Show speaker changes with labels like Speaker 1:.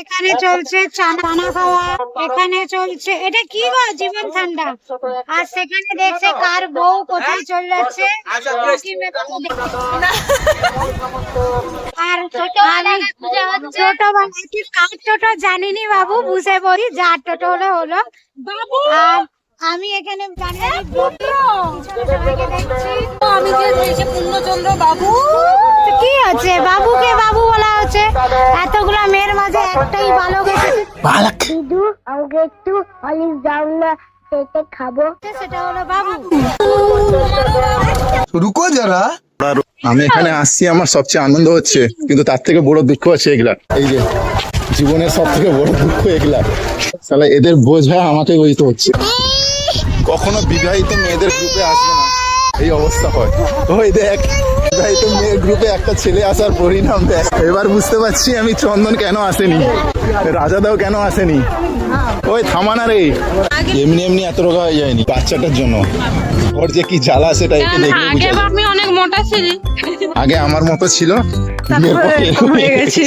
Speaker 1: এখানে চলছে চানা খাওয়া, এখানে চলছে এটা কি গো জীবন ঠান্ডা, আর সেখানে দেখছে কার বউ কোথায় চলে যাচ্ছে। আর ছোটবেলায় কার টোটো জানিনি বাবু, বুঝে পড়ি যার টোটো হলো হলো বাবু। আর আমি এখানে জানি না দেখছি
Speaker 2: আমি যে পূর্ণচন্দ্র বাবু
Speaker 1: কি হচ্ছে, বাবুকে বাবু বলা হচ্ছে। এতগুলা মেয়ের মাঝে একটাই বালক এসেছে,
Speaker 3: দিদু আমাকে একটু হলিক্স দাও না, সেটা খাবো।
Speaker 1: সেটা হলো বাবু।
Speaker 4: রুকো যারা,
Speaker 5: আমি এখানে আসছি, আমার সবচেয়ে আনন্দ হচ্ছে, কিন্তু তার থেকে বড় দুঃখ হচ্ছে এগুলা। এই যে জীবনের সব থেকে বড় দুঃখ এগুলা, তাহলে এদের বোঝা আমাকে বইতে হচ্ছে। কখনো বিবাহিত মেয়েদের গ্রুপে আসবে না, এই অবস্থা হয়। ওই দেখ, বিবাহিত মেয়ের গ্রুপে একটা ছেলে আসার পরিণাম দেখ। এবার বুঝতে পারছি আমি চন্দন কেন আসেনি, রাজাদাও কেন আসেনি। ওই থামানা রে, এমনি এমনি এত রোগা হয়ে যায়নি বাচ্চাটার জন্য। ওর যে কি জ্বালা সেটা একে দেখে
Speaker 2: আগে
Speaker 5: বুঝা
Speaker 2: আমি অনেক মোটা ছিলি,
Speaker 5: আগে আমার মতো ছিল, বিয়ের পর এরকম হয়ে গেছে।